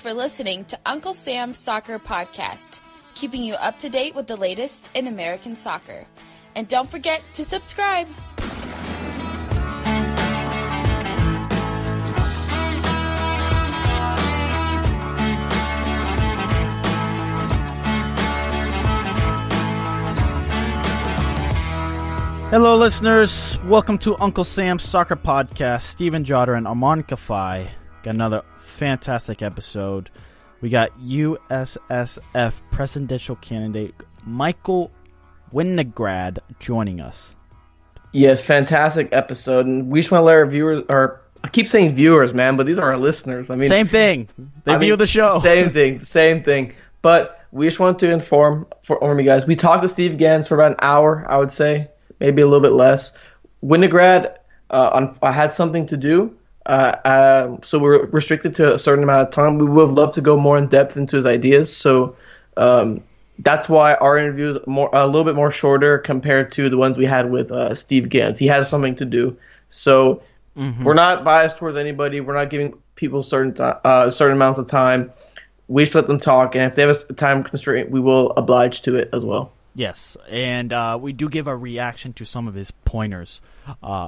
for listening to Uncle Sam's Soccer Podcast, keeping you up to date with the latest in American soccer. And don't forget to subscribe. Hello, listeners. Welcome to Uncle Sam's Soccer Podcast. Steven Jotter and Armand Kafai. Got another fantastic episode. We got USSF presidential candidate Michael Winograd joining us. Yes, fantastic episode. And we just want to let our viewers, or I keep saying viewers, man, but these are our listeners. I mean, same thing. They view the show. Same thing. But we just want to inform you guys. We talked to Steve Gans for about an hour, I would say, maybe a little bit less. Winograd, I had something to do. So we're restricted to a certain amount of time. We would have loved to go more in depth into his ideas. So that's why our interview is a little bit more shorter compared to the ones we had with Steve Gans. He has something to do. So we're not biased towards anybody. We're not giving people certain amounts of time. We just let them talk. And if they have a time constraint, we will oblige to it as well. Yes, and we do give a reaction to some of his pointers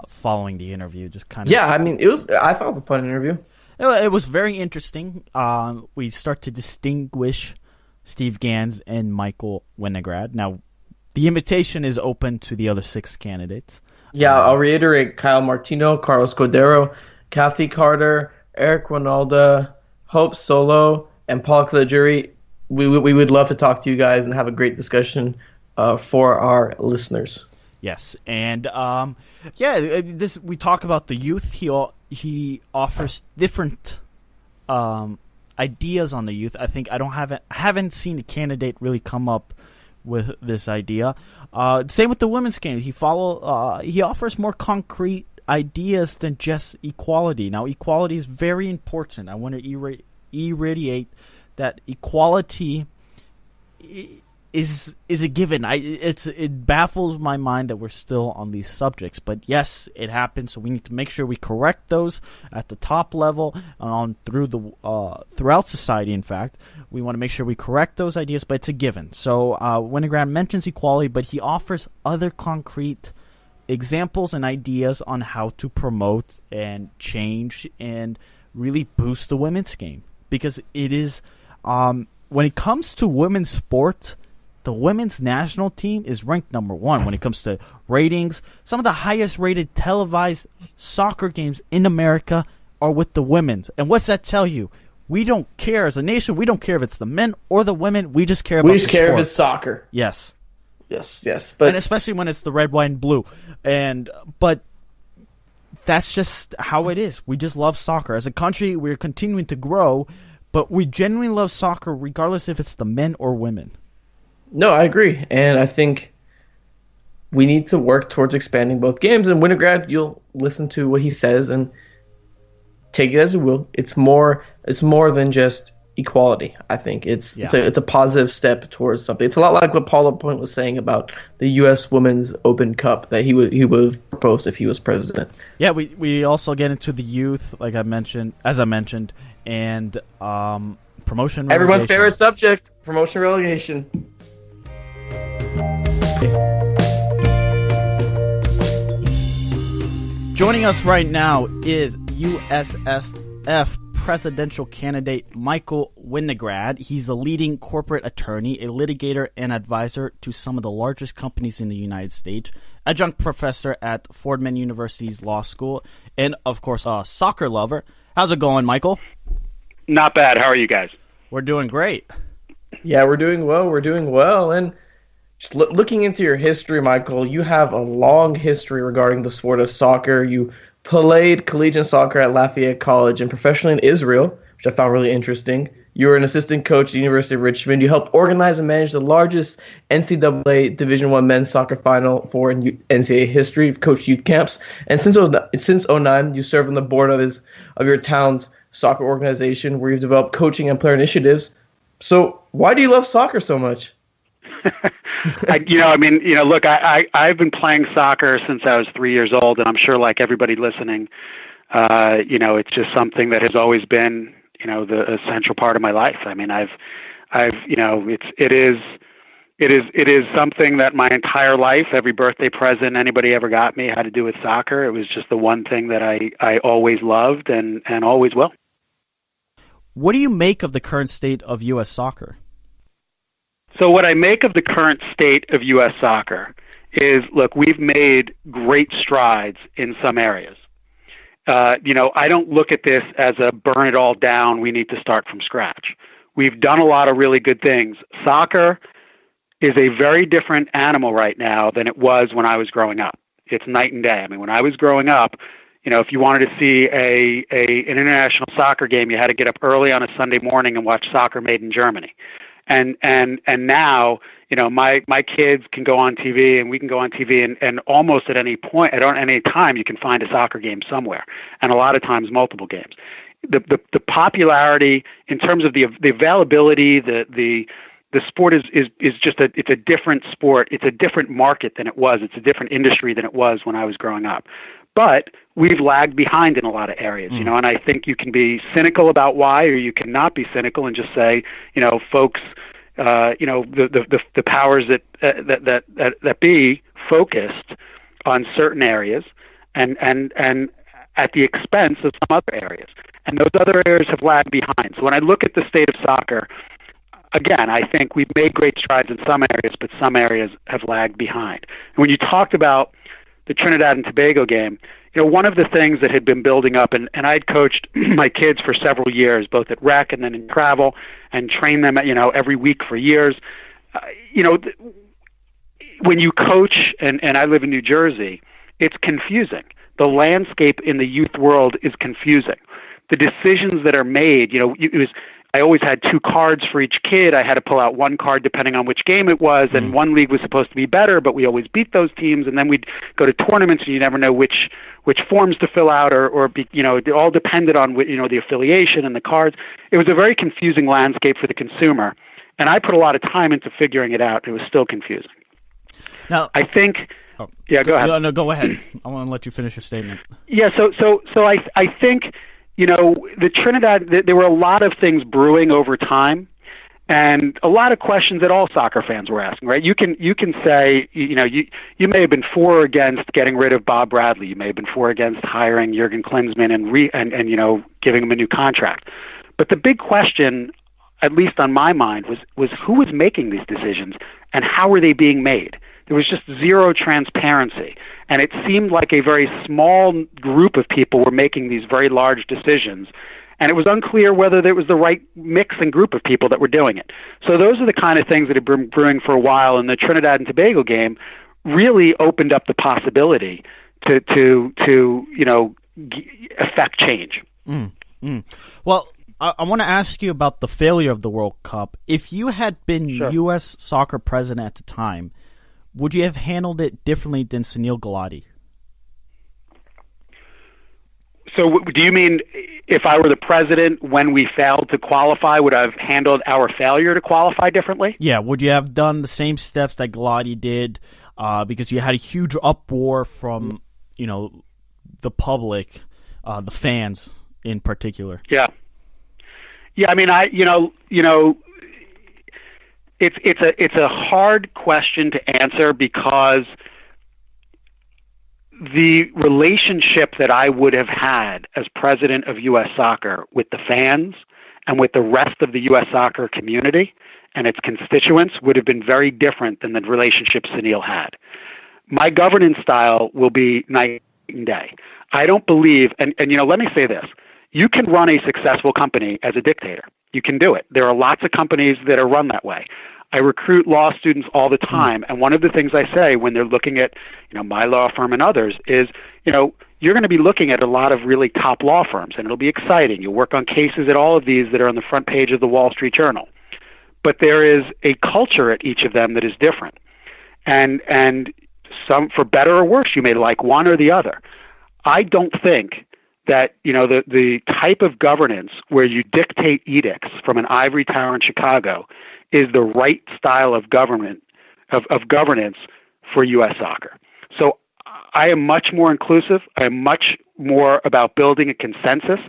following the interview. Just kind of. Yeah, I mean, I thought it was a fun interview. It was very interesting. We start to distinguish Steve Gans and Michael Winograd. Now, the invitation is open to the other 6 candidates. Yeah, I'll reiterate: Kyle Martino, Carlos Cordero, Kathy Carter, Eric Ronaldo, Hope Solo, and Paul Caligiuri. We would love to talk to you guys and have a great discussion for our listeners. Yes, and we talk about the youth. He offers different ideas on the youth. I think I haven't seen a candidate really come up with this idea. Same with the women's game. He offers more concrete ideas than just equality. Now, equality is very important. I want to irradiate that equality is a given. It baffles my mind that we're still on these subjects, but yes, it happens. So we need to make sure we correct those at the top level and on throughout society. In fact, we want to make sure we correct those ideas, but it's a given. So Winograd mentions equality, but he offers other concrete examples and ideas on how to promote and change and really boost the women's game, because it is when it comes to women's sports, the women's national team is ranked number 1 when it comes to ratings. Some of the highest rated televised soccer games in America are with the women's. And what's that tell you? We don't care as a nation. We don't care if it's the men or the women. We just care about the sport. We just care if it's soccer. Yes. But and especially when it's the red, white, and blue. But that's just how it is. We just love soccer. As a country, we're continuing to grow, but we genuinely love soccer regardless if it's the men or women. No, I agree. And I think we need to work towards expanding both games. And Winograd, you'll listen to what he says and take it as you will. It's more than just equality. I think it's a positive step towards something. It's a lot like what Paul Lapointe was saying about the U.S. Women's Open Cup that he would have proposed if he was president. Yeah, we also get into the youth, as I mentioned, and promotion. Everyone's favorite subject: promotion relegation. Joining us right now is USSF presidential candidate Michael Winograd. He's a leading corporate attorney, a litigator, and advisor to some of the largest companies in the United States, adjunct professor at Fordham University's Law School, and, of course, a soccer lover. How's it going, Michael? Not bad. How are you guys? We're doing great. Yeah, we're doing well. And just looking into your history, Michael, you have a long history regarding the sport of soccer. You played collegiate soccer at Lafayette College and professionally in Israel, which I found really interesting. You were an assistant coach at the University of Richmond. You helped organize and manage the largest NCAA Division I men's soccer final for NCAA history. You've coached youth camps. And since 2009, you served on the board of your town's soccer organization, where you've developed coaching and player initiatives. So why do you love soccer so much? Look, I've been playing soccer since I was 3 years old, and I'm sure, like everybody listening, it's just something that has always been, the essential part of my life. I mean, I've it is something that my entire life, every birthday present anybody ever got me had to do with soccer. It was just the one thing that I always loved and always will. What do you make of the current state of U.S. soccer? So what I make of the current state of U.S. soccer is, look, we've made great strides in some areas. I don't look at this as a burn it all down, we need to start from scratch. We've done a lot of really good things. Soccer is a very different animal right now than it was when I was growing up. It's night and day. I mean, when I was growing up, if you wanted to see an international soccer game, you had to get up early on a Sunday morning and watch Soccer Made in Germany. And now, my kids can go on TV and we can go on TV and almost at any point, at any time, you can find a soccer game somewhere, and a lot of times multiple games. The popularity in terms of the availability, the sport is just it's a different sport. It's a different market than it was. It's a different industry than it was when I was growing up. But we've lagged behind in a lot of areas, and I think you can be cynical about why, or you cannot be cynical and just say, folks, the powers that be focused on certain areas and at the expense of some other areas. And those other areas have lagged behind. So when I look at the state of soccer, again, I think we've made great strides in some areas, but some areas have lagged behind. And when you talked about the Trinidad and Tobago game, one of the things that had been building up, and I'd coached my kids for several years, both at rec and then in travel, and trained them, every week for years. When you coach, and I live in New Jersey, it's confusing. The landscape in the youth world is confusing. The decisions that are made, I always had 2 cards for each kid. I had to pull out 1 card depending on which game it was, and one league was supposed to be better, but we always beat those teams, and then we'd go to tournaments, and you never know which forms to fill out, or it all depended on the affiliation and the cards. It was a very confusing landscape for the consumer, and I put a lot of time into figuring it out. It was still confusing. Now, I think. Oh, yeah, go ahead. No, go ahead. I want to let you finish your statement. Yeah, so I think. The Trinidad, there were a lot of things brewing over time, and a lot of questions that all soccer fans were asking, right? You can say, you may have been for or against getting rid of Bob Bradley. You may have been for or against hiring Jurgen Klinsmann and giving him a new contract. But the big question, at least on my mind, was who was making these decisions and how were they being made? There was just zero transparency. And it seemed like a very small group of people were making these very large decisions. And it was unclear whether there was the right mix and group of people that were doing it. So those are the kind of things that have been brewing for a while. And the Trinidad and Tobago game really opened up the possibility to affect change. Well, I want to ask you about the failure of the World Cup. If you had been U.S. soccer president at the time, would you have handled it differently than Sunil Gulati? So do you mean if I were the president when we failed to qualify, would I have handled our failure to qualify differently? Yeah, would you have done the same steps that Gulati did? Because you had a huge uproar from, the public, the fans in particular. Yeah. Yeah, I mean, it's a hard question to answer because the relationship that I would have had as president of U.S. Soccer with the fans and with the rest of the U.S. soccer community and its constituents would have been very different than the relationship Sunil had. My governance style will be night and day. I don't believe, and let me say this, you can run a successful company as a dictator. You can do it. There are lots of companies that are run that way. I recruit law students all the time, and one of the things I say when they're looking at, my law firm and others is, you're going to be looking at a lot of really top law firms, and it'll be exciting. You'll work on cases at all of these that are on the front page of the Wall Street Journal. But there is a culture at each of them that is different, and some, for better or worse, you may like one or the other. I don't think that the type of governance where you dictate edicts from an ivory tower in Chicago is the right style of governance for U.S. soccer. So I am much more inclusive. I am much more about building a consensus,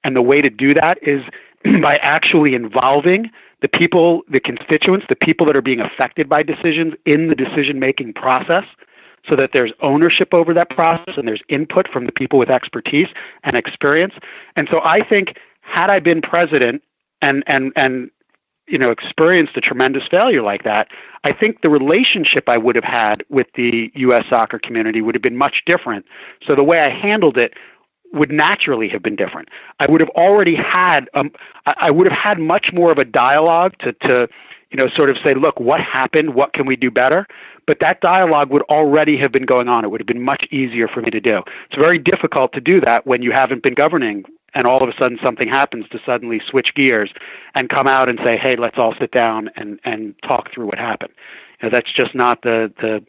and the way to do that is by actually involving the people, the constituents, the people that are being affected by decisions in the decision-making process, so that there's ownership over that process and there's input from the people with expertise and experience. And so I think had I been president and experienced a tremendous failure like that, I think the relationship I would have had with the U.S. soccer community would have been much different. So the way I handled it would naturally have been different. I would have already had much more of a dialogue to sort of say, look, what happened? What can we do better? But that dialogue would already have been going on. It would have been much easier for me to do. It's very difficult to do that when you haven't been governing and all of a sudden something happens to suddenly switch gears and come out and say, hey, let's all sit down and talk through what happened. That's just not the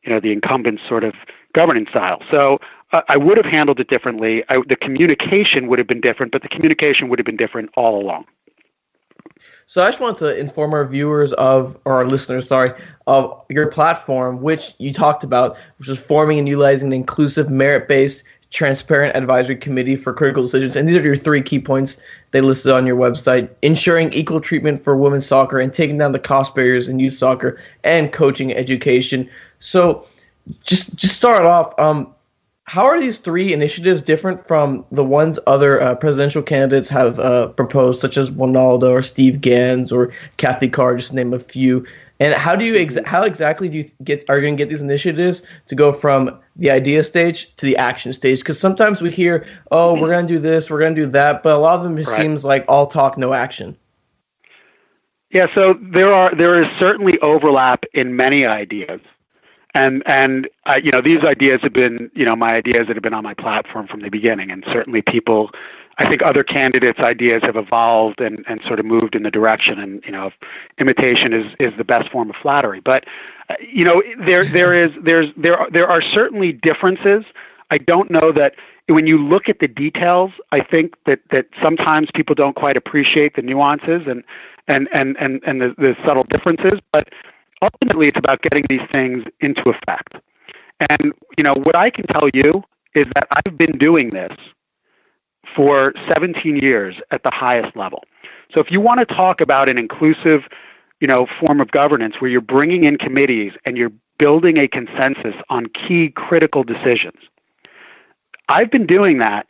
incumbent sort of governance style. So I would have handled it differently. The communication would have been different, but the communication would have been different all along. So I just want to inform our viewers or our listeners, of your platform, which you talked about, which is forming and utilizing an inclusive, merit-based, transparent advisory committee for critical decisions. And these are your 3 key points they listed on your website: ensuring equal treatment for women's soccer and taking down the cost barriers in youth soccer and coaching education. So just start off, how are these 3 initiatives different from the ones other presidential candidates have proposed, such as Ronaldo or Steve Gans or Kathy Carr, just to name a few? And how exactly are you going to get these initiatives to go from the idea stage to the action stage? Because sometimes we hear, oh, we're going to do this, we're going to do that, but a lot of them just seems like all talk, no action. Yeah, so there is certainly overlap in many ideas. And these ideas have been, my ideas that have been on my platform from the beginning. And certainly people, I think other candidates' ideas have evolved and sort of moved in the direction. And, imitation is the best form of flattery. But, there are certainly differences. I don't know that when you look at the details, I think that sometimes people don't quite appreciate the nuances and the subtle differences. But ultimately, it's about getting these things into effect. And, what I can tell you is that I've been doing this for 17 years at the highest level. So if you want to talk about an inclusive, form of governance where you're bringing in committees and you're building a consensus on key critical decisions, I've been doing that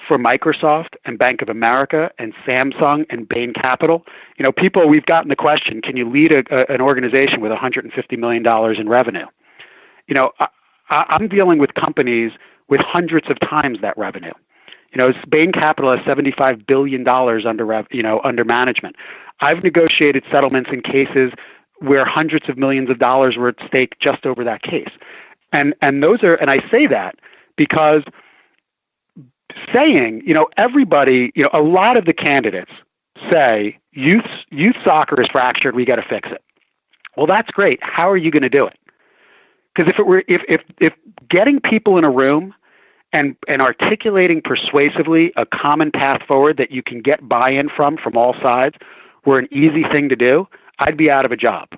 for Microsoft and Bank of America and Samsung and Bain Capital. We've gotten the question, can you lead an organization with $150 million in revenue? I'm dealing with companies with hundreds of times that revenue. Bain Capital has $75 billion under management. I've negotiated settlements in cases where hundreds of millions of dollars were at stake just over that case. And I say that because saying, everybody, a lot of the candidates say youth soccer is fractured, we got to fix it. Well, that's great. How are you going to do it? Because if getting people in a room and articulating persuasively a common path forward that you can get buy-in from all sides were an easy thing to do, I'd be out of a job.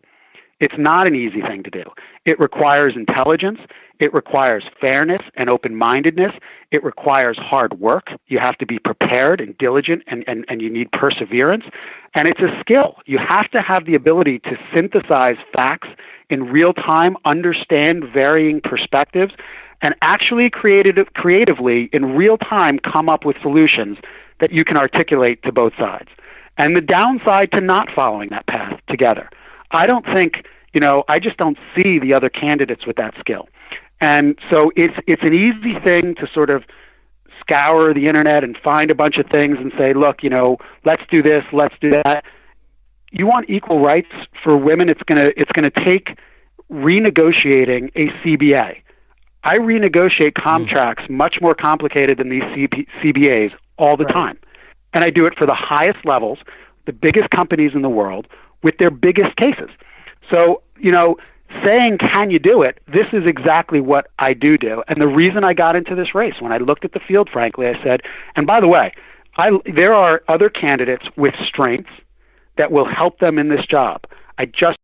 It's not an easy thing to do. It requires intelligence. It requires fairness and open-mindedness. It requires hard work. You have to be prepared and diligent, and you need perseverance. And it's a skill. You have to have the ability to synthesize facts in real time, understand varying perspectives, and actually creatively in real time come up with solutions that you can articulate to both sides. And the downside to not following that path together, I don't think, I just don't see the other candidates with that skill. And so it's an easy thing to sort of scour the internet and find a bunch of things and say, look, let's do this, let's do that. You want equal rights for women, it's gonna take renegotiating a CBA. I renegotiate contracts much more complicated than these CBAs all the time. And I do it for the highest levels, the biggest companies in the world, with their biggest cases. So, saying, can you do it? This is exactly what I do. And the reason I got into this race, when I looked at the field, frankly, I said, and by the way, there are other candidates with strengths that will help them in this job. I just